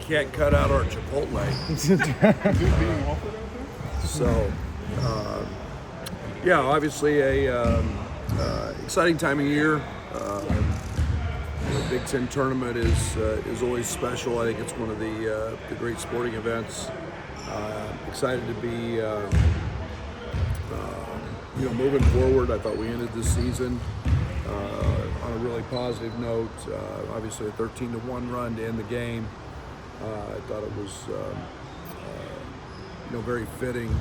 can't cut out our Chipotle. So, yeah, obviously a exciting time of year. The Big Ten tournament is always special. I think it's one of the great sporting events. Excited to be moving forward. I thought we ended this season on a really positive note. Obviously a 13-1 run to end the game. I thought it was very fitting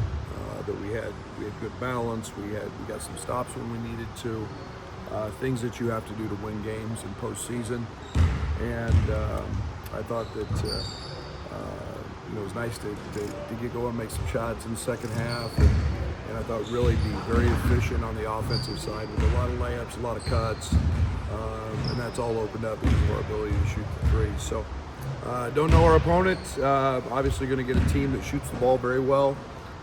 that we had good balance. We got some stops when we needed to. Things that you have to do to win games in postseason, and I thought that it was nice to get going, make some shots in the second half, and I thought really be very efficient on the offensive side with a lot of layups, a lot of cuts, and that's all opened up because of our ability to shoot the three. So don't know our opponent. Obviously going to get a team that shoots the ball very well,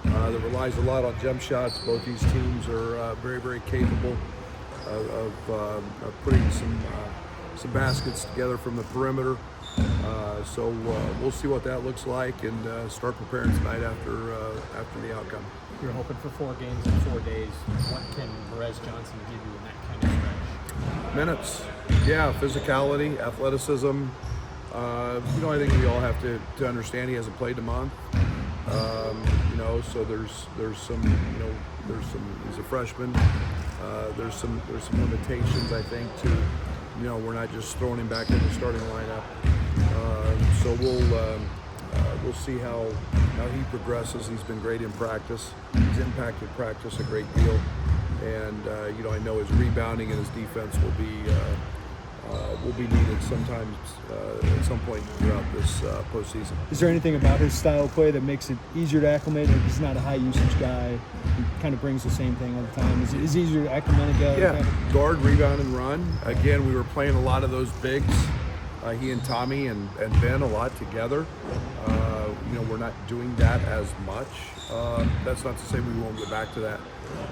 that relies a lot on jump shots. Both these teams are very, very capable of putting some baskets together from the perimeter. So we'll see what that looks like and start preparing tonight after the outcome. You're hoping for 4 games in 4 days. What can Perez Johnson give you in that kind of stretch? Minutes. Yeah, physicality, athleticism. I think we all have to understand he hasn't played a month. So there's some he's a freshman. There's some limitations, I think, to, we're not just throwing him back in the starting lineup. So we'll see how he progresses. He's been great in practice. He's impacted practice a great deal. And, I know his rebounding and his defense will be needed sometimes at some point throughout this postseason. Is there anything about his style of play that makes it easier to acclimate? Like, he's not a high usage guy. He kind of brings the same thing all the time. Is it easier to acclimate a guy? Yeah, guard, rebound, and run. Again, we were playing a lot of those bigs. He and Tommy and Ben a lot together. We're not doing that as much. That's not to say we won't get back to that.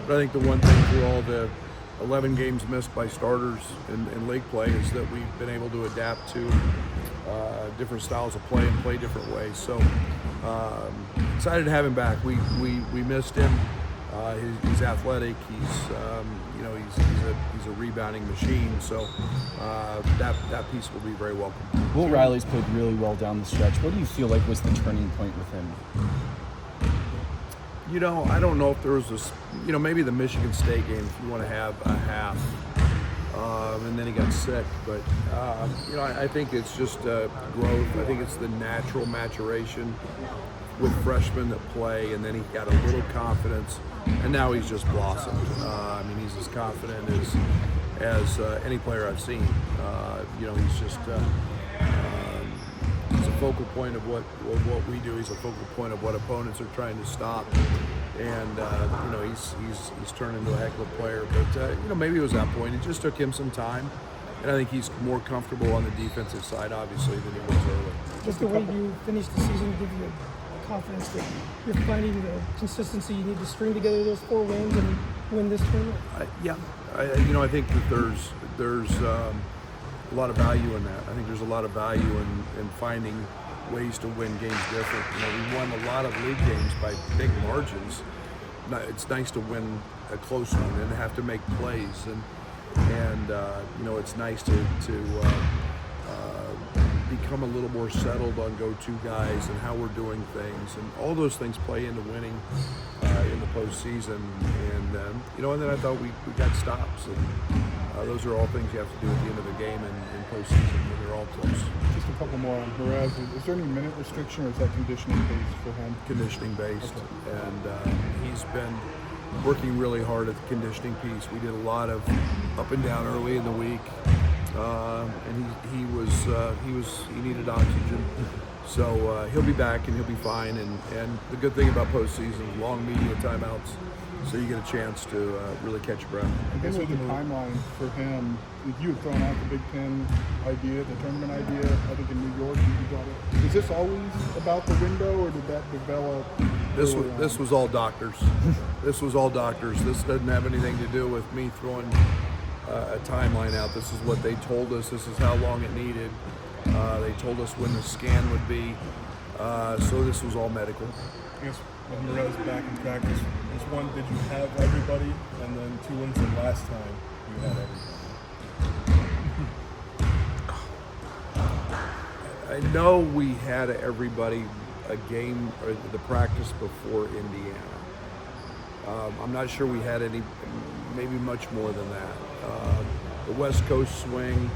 But I think the one thing through all the 11 games missed by starters in league play is that we've been able to adapt to different styles of play and play different ways. So excited to have him back. We missed him. He's athletic. He's a rebounding machine. So that piece will be very welcome. Will Riley's played really well down the stretch. What do you feel like was the turning point with him? I don't know if there was this, maybe the Michigan State game, if you want to have a half, and then he got sick. But, I think it's just growth. I think it's the natural maturation with freshmen that play, and then he got a little confidence, and now he's just blossomed. He's as confident as any player I've seen. He's just he's a focal point of what we do. He's a focal point of what opponents are trying to stop, and he's turned into a heck of a player. But maybe it was that point. It just took him some time, and I think he's more comfortable on the defensive side, obviously, than he was early. Just the way you finished the season give you confidence that you're finding the consistency you need to string together those 4 wins and win this tournament. I think that there's a lot of value in that. I think there's a lot of value in finding ways to win games different. We won a lot of league games by big margins. It's nice to win a close one and have to make plays, and it's nice to become a little more settled on go-to guys and how we're doing things, and all those things play into winning in the postseason. And then I thought we got stops, and those are all things you have to do at the end of the game in postseason when they're all close. Just a couple more on Perez. Is there any minute restriction, or is that conditioning based for him? Conditioning based, okay. And he's been working really hard at the conditioning piece. We did a lot of up and down early in the week. And he needed oxygen, so he'll be back and he'll be fine. And the good thing about postseason is long media timeouts, so you get a chance to really catch your breath. I guess with the timeline for him, you had thrown out the Big Ten idea, the tournament idea. I think in New York you got it. Is this always about the window, or did that develop? This was all doctors. This was all doctors. This doesn't have anything to do with me throwing a timeline out. This is what they told us. This is how long it needed. They told us when the scan would be. So this was all medical. I guess with Morez back in practice, was one, did you have everybody? And then two, when's the last time you had everybody? I know we had everybody a game or the practice before Indiana. I'm not sure we had any, maybe much more than that. The West Coast swing.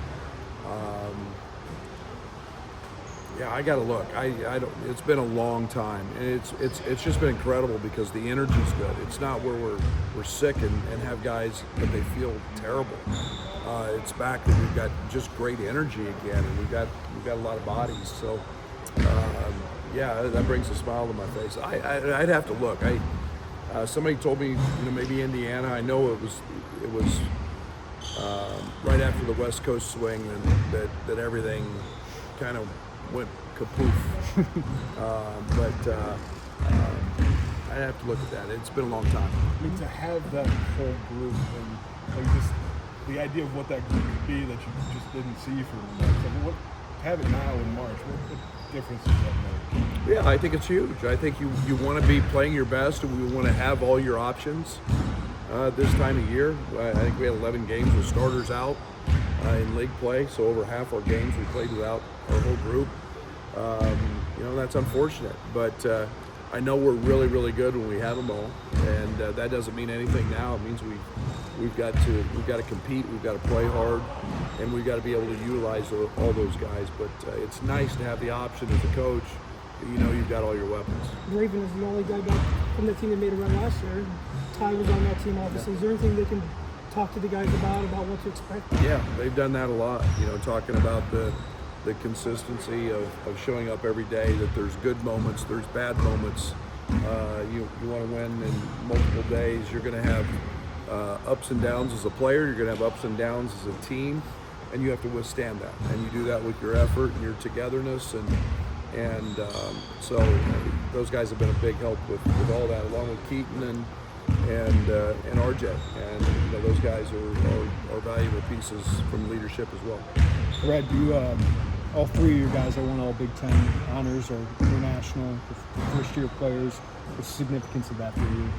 Yeah, I got to look. I don't. It's been a long time, and it's just been incredible because the energy's good. It's not where we're sick and have guys that they feel terrible. It's back that we've got just great energy again, and we've got a lot of bodies. So yeah, that brings a smile to my face. I'd have to look. Somebody told me, maybe Indiana. I know it was right after the West Coast swing and that everything kind of went kapoof. But I'd have to look at that. It's been a long time. I mean, to have that whole group and like just the idea of what that group could be that you just didn't see for months. I mean, have it now in March. What difference does that make? Yeah, I think it's huge. I think you want to be playing your best, and we want to have all your options this time of year. I think we had 11 games with starters out in league play, so over half our games we played without our whole group. That's unfortunate, but I know we're really, really good when we have them all, and that doesn't mean anything now. It means we've got to compete, we've got to play hard, and we've got to be able to utilize all those guys. But it's nice to have the option as a coach. You've got all your weapons. Raven is the only guy back from the team that made a run last year. Ty was on that team, obviously. Is there anything they can talk to the guys about what to expect? Yeah, they've done that a lot. Talking about the consistency of showing up every day, that there's good moments, there's bad moments. You want to win in multiple days. You're going to have ups and downs as a player. You're going to have ups and downs as a team, and you have to withstand that. And you do that with your effort and your togetherness. And so those guys have been a big help with all that, along with Keaton and RJ. And those guys are valuable pieces from leadership as well. Brad, all three of your guys that won all Big Ten honors or international first-year players. What's the significance of that for you?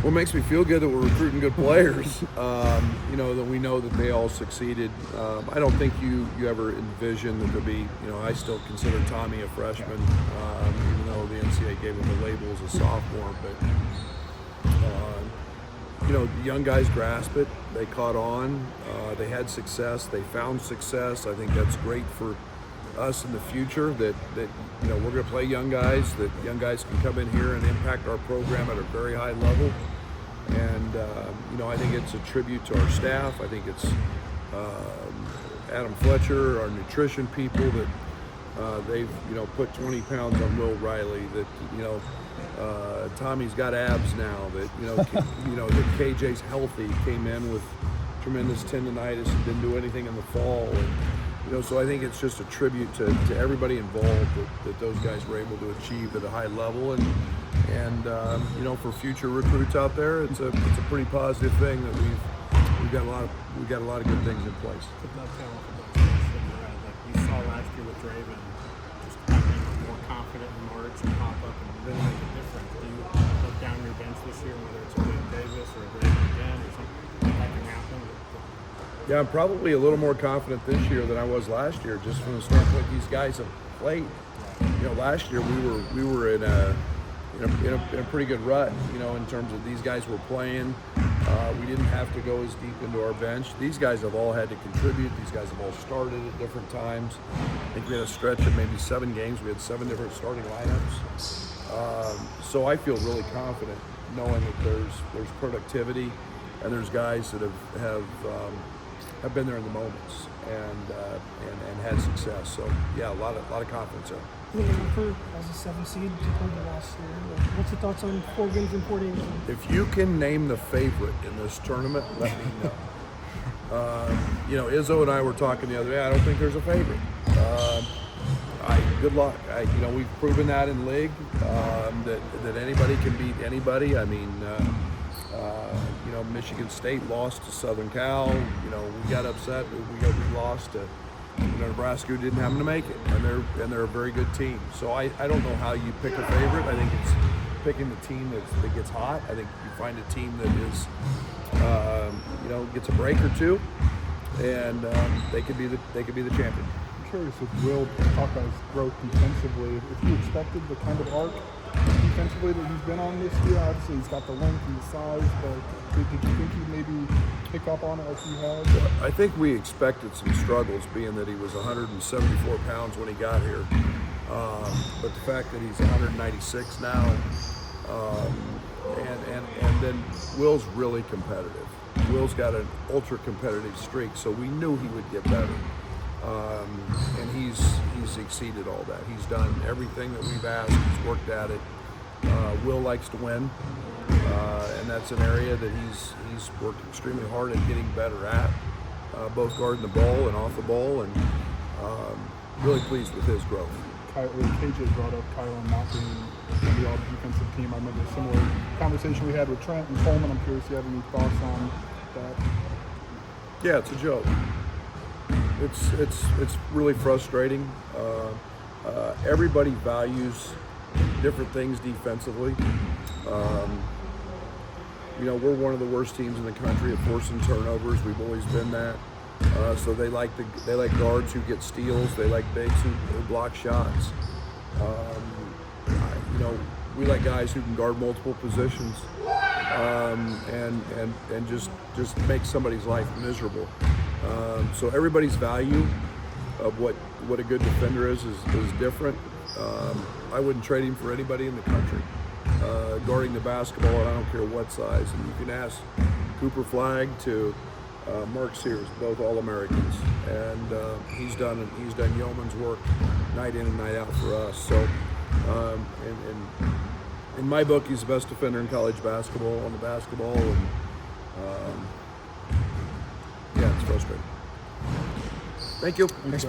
Well, it makes me feel good that we're recruiting good players. That we know that they all succeeded. I don't think you ever envision that there'll be. I still consider Tommy a freshman, even though the NCAA gave him the label as a sophomore. But the young guys grasp it. They caught on. They had success. They found success. I think that's great for us in the future. That we're going to play young guys. That young guys can come in here and impact our program at a very high level. And I think it's a tribute to our staff. I think it's Adam Fletcher, our nutrition people, that they've put 20 pounds on Will Riley. That Tommy's got abs now. That that KJ's healthy. Came in with tremendous tendonitis and didn't do anything in the fall. And, so I think it's just a tribute to everybody involved that those guys were able to achieve at a high level. And for future recruits out there, it's a pretty positive thing that we've got a lot of good things in place. To dovetail off of that, like you saw last year with Draven, just having more confident in March and pop up and really make a difference. Do you look down your bench this year, whether it's a Wade Davis or a Draven again or something that can happen? Yeah, I'm probably a little more confident this year than I was last year, just from the standpoint these guys have played. Last year we were in a pretty good rut, in terms of these guys were playing. We didn't have to go as deep into our bench. These guys have all had to contribute. These guys have all started at different times. I think we had a stretch of maybe 7 games. We had 7 different starting lineups. So I feel really confident knowing that there's productivity and there's guys that have been there in the moments and had success. So yeah, a lot of confidence there. As a 7th seed, you played the last year. What's your thoughts on 4 games in 4 days? If you can name the favorite in this tournament, let me know. Izzo and I were talking the other day. I don't think there's a favorite. Good luck. We've proven that in league that anybody can beat anybody. I mean, Michigan State lost to Southern Cal. We got upset. We lost to Nebraska didn't happen to make it, and they're a very good team. So I don't know how you pick a favorite. I think it's picking the team that gets hot. I think you find a team that is, gets a break or two, and they could be the champion. I'm curious if Will talk about his growth defensively. If you expected the kind of arc defensively that he's been on this year, obviously he's got the length and the size, but did you think he'd maybe pick up on it like he had? I think we expected some struggles, being that he was 174 pounds when he got here. But the fact that he's 196 now, and then Will's really competitive. Will's got an ultra competitive streak, so we knew he would get better. And he's exceeded all that. He's done everything that we've asked. He's worked at it. Will likes to win, and that's an area that he's worked extremely hard at getting better at, both guarding the ball and off the ball, and really pleased with his growth. KJ brought up Kylan not being the all-defensive team. I remember a similar conversation we had with Trent and Coleman. I'm curious if you have any thoughts on that. Yeah, it's a joke. It's really frustrating. Everybody values different things defensively. We're one of the worst teams in the country at forcing turnovers. We've always been that. So they like guards who get steals. They like bigs who block shots. We like guys who can guard multiple positions, and just make somebody's life miserable. So everybody's value of what a good defender is different. I wouldn't trade him for anybody in the country. Guarding the basketball, and I don't care what size. And you can ask Cooper Flagg to Mark Sears, both All-Americans, and he's done yeoman's work night in and night out for us. So, in my book, he's the best defender in college basketball on the basketball, and yeah, it's frustrating. Thank you.